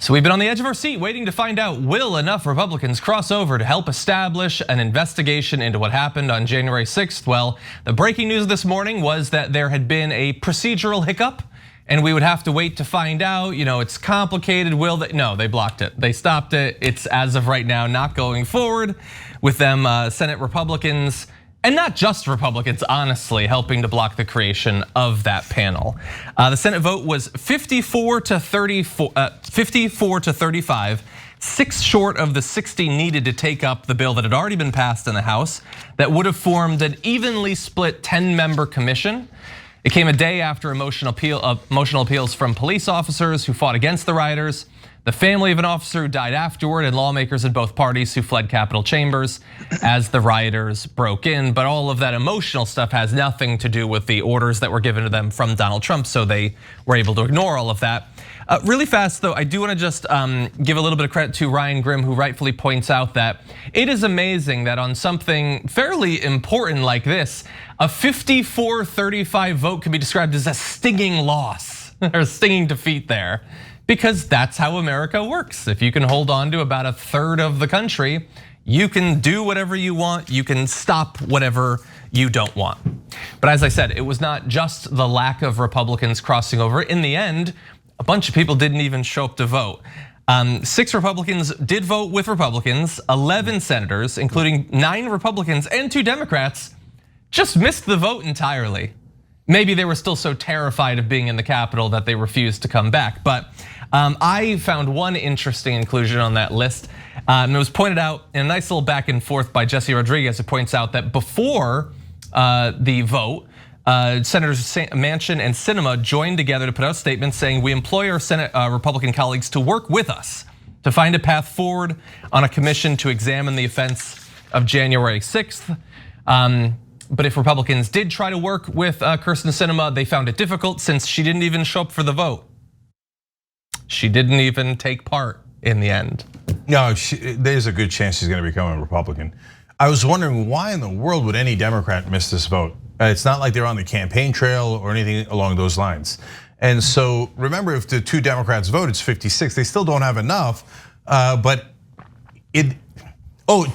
So we've been on the edge of our seat waiting to find out, will enough Republicans cross over to help establish an investigation into what happened on January 6th? Well, the breaking news this morning was that there had been a procedural hiccup and we would have to wait to find out. It's complicated. Will they? No, they blocked it. They stopped it. It's as of right now not going forward with them Senate Republicans, and not just Republicans, honestly, helping to block the creation of that panel. The Senate vote was 54 to 35, 6 short of the 60 needed to take up the bill that had already been passed in the House that would have formed an evenly split 10-member commission. It came a day after emotional appeals from police officers who fought against the rioters, the family of an officer who died afterward, and lawmakers in both parties who fled Capitol chambers as the rioters broke in. But all of that emotional stuff has nothing to do with the orders that were given to them from Donald Trump, so they were able to ignore all of that. Really fast though, I do want to just give a little bit of credit to Ryan Grimm, who rightfully points out that it is amazing that on something fairly important like this, a 54-35 vote can be described as a stinging loss or a stinging defeat there. Because that's how America works. If you can hold on to about a third of the country, you can do whatever you want, you can stop whatever you don't want. But as I said, it was not just the lack of Republicans crossing over. In the end, a bunch of people didn't even show up to vote. 6 Republicans did vote with Republicans, 11 senators, including 9 Republicans and 2 Democrats, just missed the vote entirely. Maybe they were still so terrified of being in the Capitol that they refused to come back. But I found one interesting inclusion on that list. And it was pointed out in a nice little back and forth by Jesse Rodriguez, who points out that before the vote, Senators Manchin and Sinema joined together to put out statements saying, we employ our Senate Republican colleagues to work with us to find a path forward on a commission to examine the offense of January 6th. But if Republicans did try to work with Kyrsten Sinema, they found it difficult since she didn't even show up for the vote. She didn't even take part in the end. No, there's a good chance she's going to become a Republican. I was wondering why in the world would any Democrat miss this vote? It's not like they're on the campaign trail or anything along those lines. And so remember, if the 2 Democrats vote, it's 56. They still don't have enough, but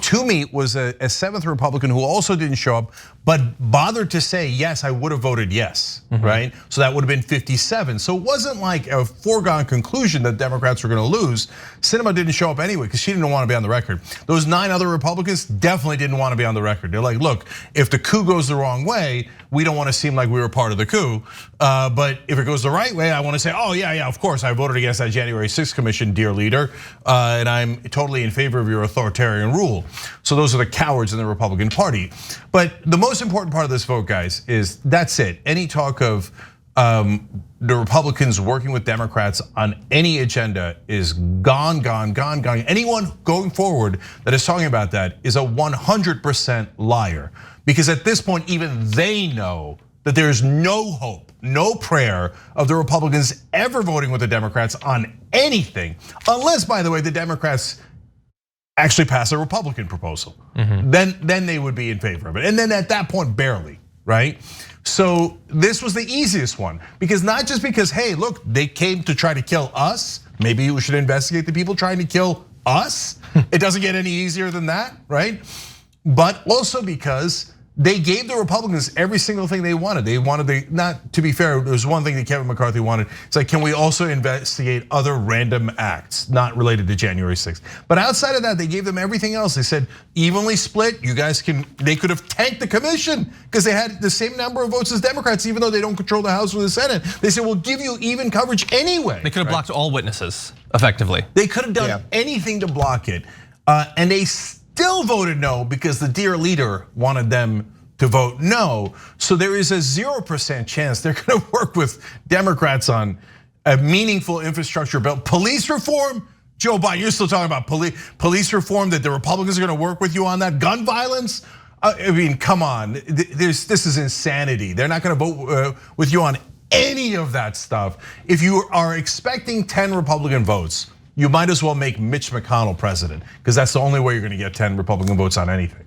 Toomey was a 7th Republican who also didn't show up, but bothered to say, yes, I would have voted yes, right? So that would have been 57. So it wasn't like a foregone conclusion that Democrats were gonna lose. Sinema didn't show up anyway because she didn't want to be on the record. Those 9 other Republicans definitely didn't want to be on the record. They're like, look, if the coup goes the wrong way, we don't want to seem like we were part of the coup. But if it goes the right way, I want to say, oh yeah, of course, I voted against that January 6th commission, dear leader. And I'm totally in favor of your authoritarian rule. So those are the cowards in the Republican Party. But the most important part of this vote, guys, is that's it. Any talk of the Republicans working with Democrats on any agenda is gone. Anyone going forward that is talking about that is a 100% liar. Because at this point, even they know that there is no hope, no prayer of the Republicans ever voting with the Democrats on anything, unless, by the way, the Democrats actually pass a Republican proposal. Then they would be in favor of it. And then at that point, barely, right? So this was the easiest one, because not just because, hey, look, they came to try to kill us. Maybe we should investigate the people trying to kill us. It doesn't get any easier than that, right? But also because they gave the Republicans every single thing they wanted. They wanted, not to be fair, there was one thing that Kevin McCarthy wanted. It's like, can we also investigate other random acts not related to January 6th? But outside of that, they gave them everything else. They said, evenly split, you guys they could have tanked the commission because they had the same number of votes as Democrats, even though they don't control the House or the Senate. They said, we'll give you even coverage anyway. They could have blocked all witnesses, effectively. They could have done anything to block it. And they still voted no because the dear leader wanted them to vote no. So there is a 0% chance they're gonna work with Democrats on a meaningful infrastructure bill. Police reform, Joe Biden, you're still talking about police reform, that the Republicans are gonna work with you on that. Gun violence, I mean, come on, this is insanity. They're not gonna vote with you on any of that stuff. If you are expecting 10 Republican votes, you might as well make Mitch McConnell president, because that's the only way you're gonna get 10 Republican votes on anything.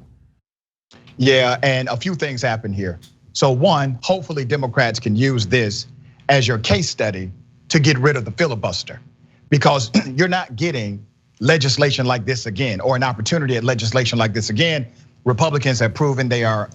Yeah, and a few things happen here. So one, hopefully Democrats can use this as your case study to get rid of the filibuster. because you're not getting legislation like this again, or an opportunity at legislation like this again. Republicans have proven they are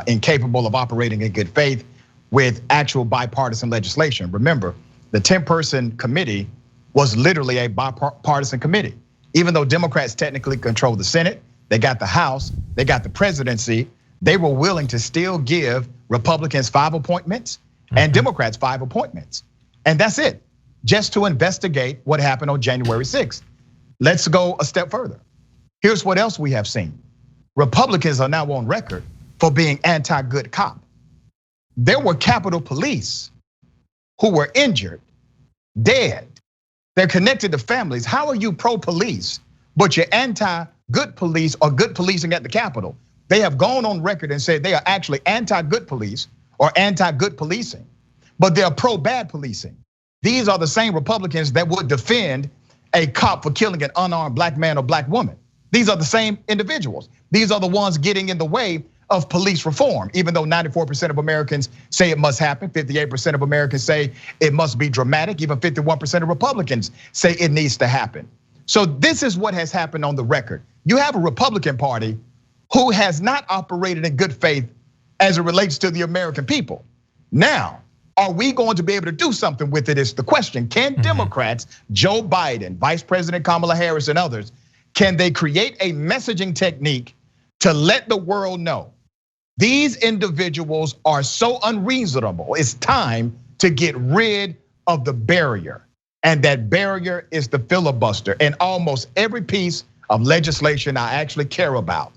incapable of operating in good faith with actual bipartisan legislation. Remember, the 10-person committee was literally a bipartisan committee. Even though Democrats technically control the Senate, they got the House, they got the presidency, they were willing to still give Republicans 5 appointments and Democrats 5 appointments. And that's it, just to investigate what happened on January 6th. Let's go a step further. Here's what else we have seen. Republicans are now on record for being anti-good cop. There were Capitol Police who were injured, dead. They're connected to families. How are you pro-police, but you're anti-good police or good policing at the Capitol? They have gone on record and said they are actually anti-good police or anti-good policing, but they're pro-bad policing. These are the same Republicans that would defend a cop for killing an unarmed black man or black woman. These are the same individuals. These are the ones getting in the way of police reform, even though 94% of Americans say it must happen, 58% of Americans say it must be dramatic, even 51% of Republicans say it needs to happen. So this is what has happened on the record. You have a Republican Party who has not operated in good faith as it relates to the American people. Now, are we going to be able to do something with it is the question. Can Democrats, Joe Biden, Vice President Kamala Harris and others, can they create a messaging technique to let the world know these individuals are so unreasonable? It's time to get rid of the barrier. And that barrier is the filibuster. And almost every piece of legislation I actually care about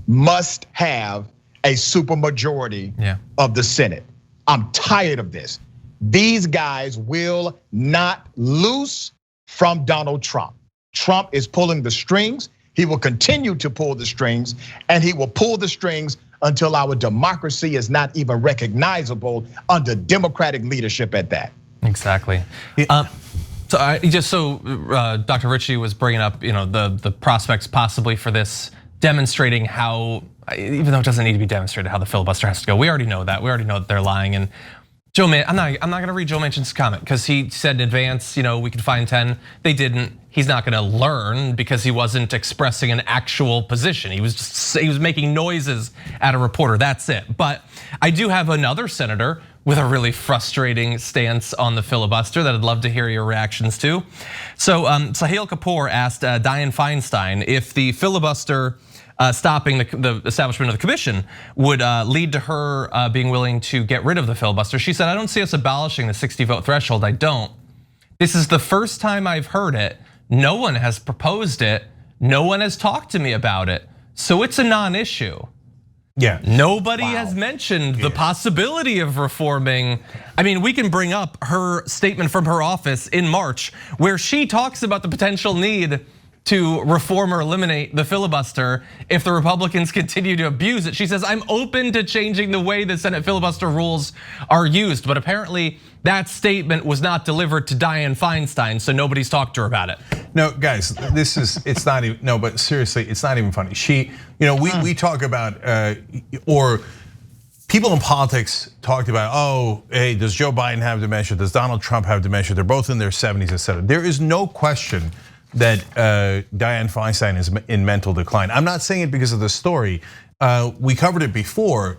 must have a supermajority of the Senate. I'm tired of this. These guys will not loose from Donald Trump. Trump is pulling the strings. He will continue to pull the strings, and he will pull the strings until our democracy is not even recognizable under Democratic leadership at that. Exactly. So Dr. Richey was bringing up, the prospects possibly for this demonstrating how, even though it doesn't need to be demonstrated, how the filibuster has to go. We already know that. We already know that they're lying. And I'm not going to read Joe Manchin's comment because he said in advance, we could find 10. They didn't. He's not going to learn because he wasn't expressing an actual position. He was making noises at a reporter. That's it. But I do have another senator with a really frustrating stance on the filibuster that I'd love to hear your reactions to. So Sahil Kapoor asked Dianne Feinstein if the filibuster stopping the establishment of the commission would lead to her being willing to get rid of the filibuster. She said, I don't see us abolishing the 60-vote threshold. I don't. This is the first time I've heard it. No one has proposed it. No one has talked to me about it. So it's a non-issue. Yeah. Nobody has mentioned the possibility of reforming. I mean, we can bring up her statement from her office in March where she talks about the potential need to reform or eliminate the filibuster if the Republicans continue to abuse it. She says, I'm open to changing the way the Senate filibuster rules are used, but apparently that statement was not delivered to Dianne Feinstein, so nobody's talked to her about it. No, guys, it's not even, no, but seriously, it's not even funny. We talk about, or people in politics talked about, hey, does Joe Biden have dementia? Does Donald Trump have dementia? They're both in their 70s, etc. There is no question that Dianne Feinstein is in mental decline. I'm not saying it because of the story. We covered it before.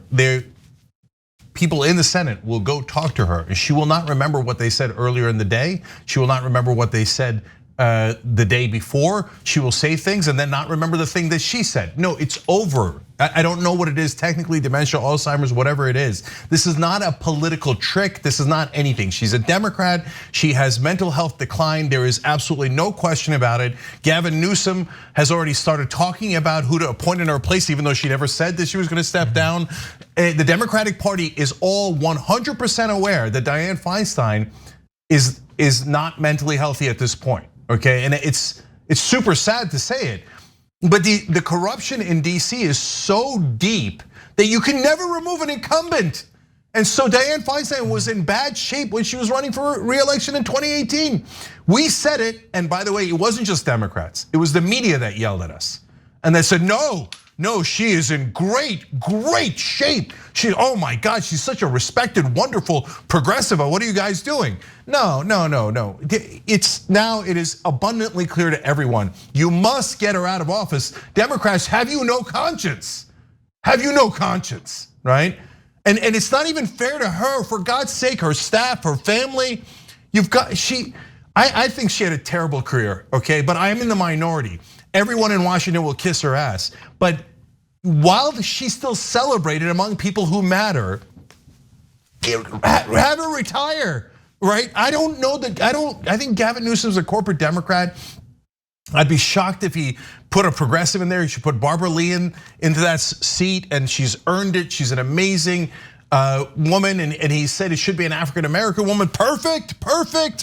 People in the Senate will go talk to her, and she will not remember what they said earlier in the day. She will not remember what they said the day before. She will say things and then not remember the thing that she said. No, it's over. I don't know what it is technically, dementia, Alzheimer's, whatever it is. This is not a political trick. This is not anything. She's a Democrat. She has mental health decline. There is absolutely no question about it. Gavin Newsom has already started talking about who to appoint in her place, even though she never said that she was going to step down. The Democratic Party is all 100% aware that Dianne Feinstein is not mentally healthy at this point, okay? And it's super sad to say it. But the corruption in DC is so deep that you can never remove an incumbent. And so Dianne Feinstein was in bad shape when she was running for re-election in 2018. We said it, and by the way, it wasn't just Democrats. It was the media that yelled at us. And they said, no, no, she is in great shape. Oh my God, she's such a respected, wonderful progressive. What are you guys doing? No. It is abundantly clear to everyone. You must get her out of office. Democrats, have you no conscience? Have you no conscience, right? And it's not even fair to her, for God's sake, her staff, her family. I think she had a terrible career, okay? But I am in the minority. Everyone in Washington will kiss her ass. But while she's still celebrated among people who matter, have her retire, right? I don't know that, I think Gavin Newsom's a corporate Democrat. I'd be shocked if he put a progressive in there. He should put Barbara Lee into that seat, and she's earned it. She's an amazing woman, and he said it should be an African-American woman. Perfect,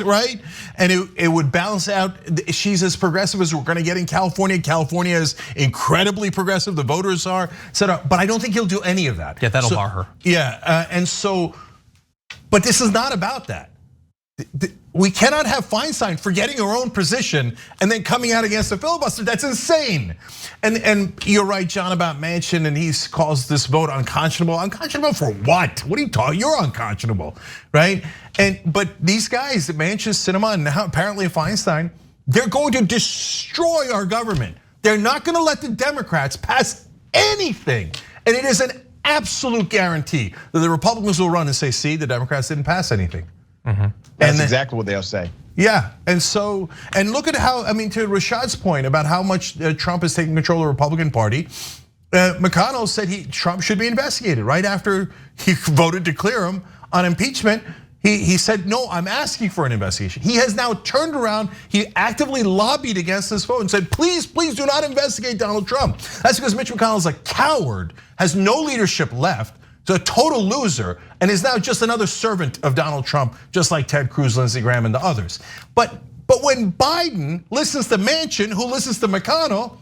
right? And it would balance out. She's as progressive as we're gonna get in California. California is incredibly progressive, the voters are, etc. But I don't think he'll do any of that. Yeah, that'll bar her. Yeah, but this is not about that. We cannot have Feinstein forgetting her own position and then coming out against the filibuster. That's insane. And you're right, John, about Manchin, and he calls this vote unconscionable. Unconscionable for what? What are you talking? You're unconscionable, right? But these guys, Manchin, Sinema, and now apparently Feinstein, they're going to destroy our government. They're not going to let the Democrats pass anything, and it is an absolute guarantee that the Republicans will run and say, "See, the Democrats didn't pass anything." That's exactly what they'll say. Yeah, and look at how, I mean, to Rashad's point about how much Trump is taking control of the Republican Party, McConnell said Trump should be investigated right after he voted to clear him on impeachment. He said, no, I'm asking for an investigation. He has now turned around, he actively lobbied against this vote and said, please do not investigate Donald Trump. That's because Mitch McConnell is a coward, has no leadership left, a total loser, and is now just another servant of Donald Trump, just like Ted Cruz, Lindsey Graham, and the others. But when Biden listens to Manchin, who listens to McConnell,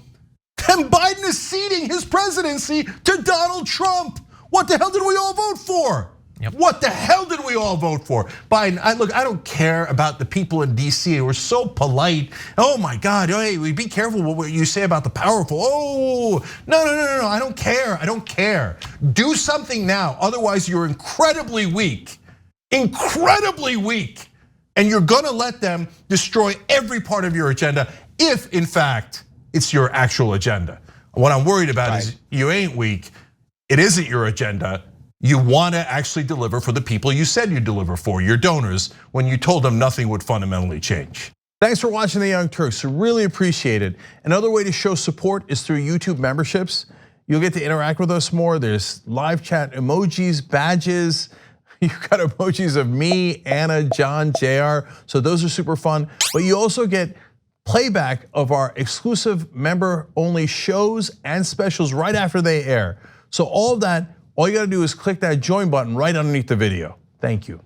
then Biden is ceding his presidency to Donald Trump. What the hell did we all vote for? Yep. What the hell did we all vote for? Biden, I don't care about the people in DC. We're so polite. Oh my God, hey, be careful what you say about the powerful. Oh, no, I don't care. Do something now, otherwise you're incredibly weak. And you're gonna let them destroy every part of your agenda if in fact it's your actual agenda. What I'm worried about is you ain't weak, it isn't your agenda. You want to actually deliver for the people you said you'd deliver for, your donors, when you told them nothing would fundamentally change. Thanks for watching The Young Turks, really appreciate it. Another way to show support is through YouTube memberships. You'll get to interact with us more. There's live chat emojis, badges. You've got emojis of me, Anna, John, JR, so those are super fun. But you also get playback of our exclusive member-only shows and specials right after they air. So all of that, all you gotta do is click that join button right underneath the video. Thank you.